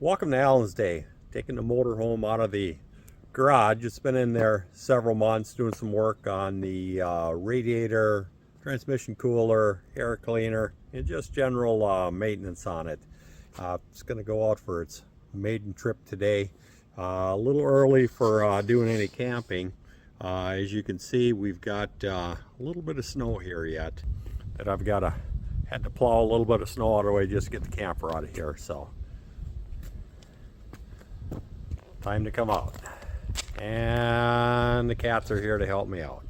Welcome to Allen's Day. Taking the motorhome out of the garage. It's been in there several months doing some work on the radiator, transmission cooler, air cleaner, and just general maintenance on it. It's going to go out for its maiden trip today. A little early for doing any camping. As you can see, we've got a little bit of snow here yet that I've had to plow a little bit of snow out of the way just to get the camper out of here. So time to come out, and the cats are here to help me out.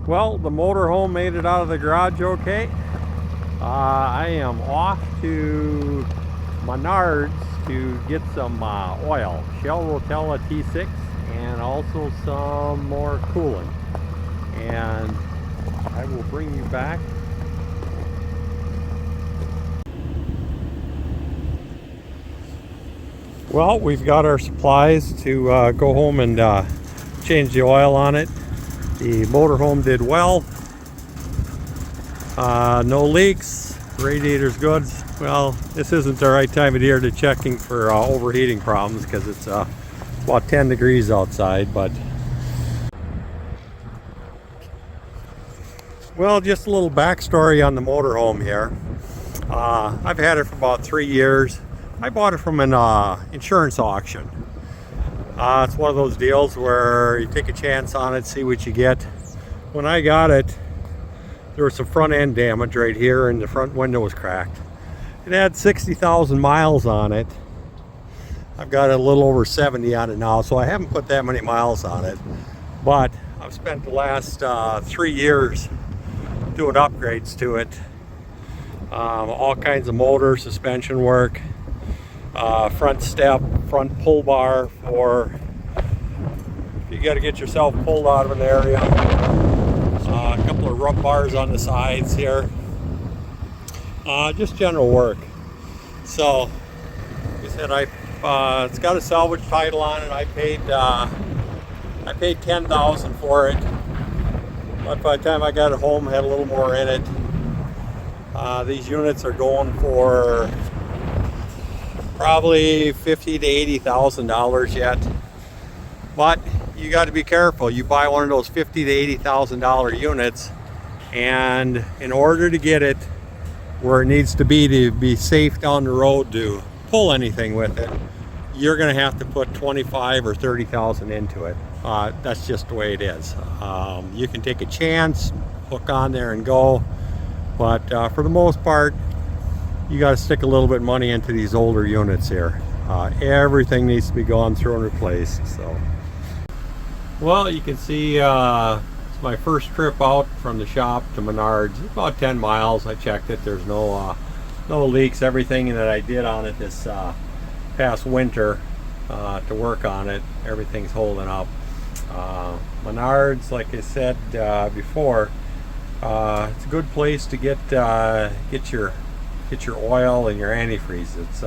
Well, the motorhome made it out of the garage okay. I am off to Menards to get some oil, Shell Rotella T6, and also some more coolant. And I will bring you back. Well, we've got our supplies to go home and change the oil on it. The motorhome did well. No leaks. Radiator's good. Well, this isn't the right time of year to checking for overheating problems because it's about 10 degrees outside. But well, just a little backstory on the motorhome here. I've had it for about 3 years. I bought it from an insurance auction. It's one of those deals where you take a chance on it, see what you get. When I got it, there was some front end damage right here and the front window was cracked. It had 60,000 miles on it. I've got a little over 70 on it now, so I haven't put that many miles on it. But I've spent the last 3 years doing upgrades to it. All kinds of motor, suspension work. Front step, front pull bar for if you got to get yourself pulled out of an area. A couple of rub bars on the sides here. Just general work. So, like I said, it's got a salvage title on it. I paid $10,000 for it. But by the time I got it home, I had a little more in it. These units are going for probably $50,000 to $80,000 yet, but you got to be careful. You buy one of those $50,000 to $80,000 units, and in order to get it where it needs to be safe down the road to pull anything with it, you're going to have to put $25,000 or $30,000 into it. That's just the way it is. You can take a chance, hook on there and go, but for the most part, you got to stick a little bit of money into these older units here. Everything needs to be gone through and replaced. So, well, you can see it's my first trip out from the shop to Menards. It's about 10 miles. I checked it. There's no leaks. Everything that I did on it this past winter to work on it, everything's holding up. Menards, like I said before, it's a good place to get your oil and your antifreeze. It's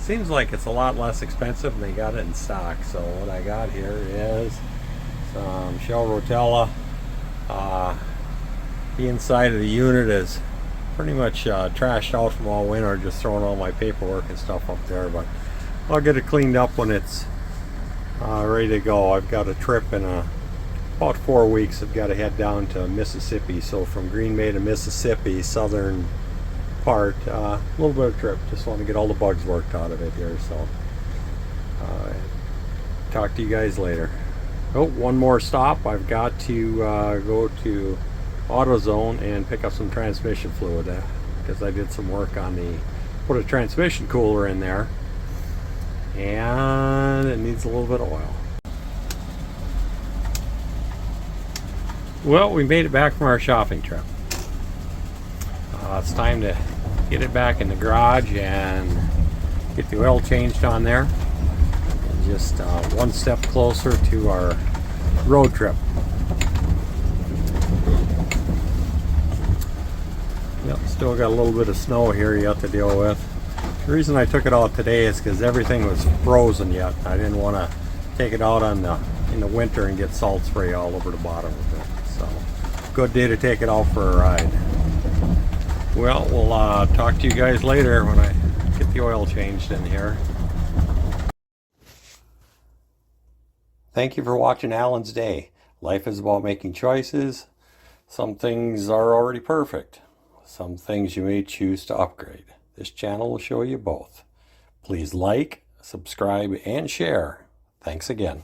seems like it's a lot less expensive and they got it in stock. So what I got here is Shell Rotella. The inside of the unit is pretty much trashed out from all winter, just throwing all my paperwork and stuff up there, but I'll get it cleaned up when it's ready to go. I've got a trip in about 4 weeks. I've got to head down to Mississippi, so from Green Bay to Mississippi, southern part, a little bit of trip. Just want to get all the bugs worked out of it here, so talk to you guys later. Oh, one more stop. I've got to go to AutoZone and pick up some transmission fluid because I did some work on put a transmission cooler in there, and it needs a little bit of oil. Well, we made it back from our shopping trip. It's time to get it back in the garage and get the oil changed on there. Just one step closer to our road trip. Yep, still got a little bit of snow here yet to deal with. The reason I took it out today is because everything was frozen yet. I didn't want to take it out in the winter and get salt spray all over the bottom of it. So, good day to take it out for a ride. Well, we'll talk to you guys later when I get the oil changed in here. Thank you for watching Alan's Day. Life is about making choices. Some things are already perfect. Some things you may choose to upgrade. This channel will show you both. Please like, subscribe, and share. Thanks again.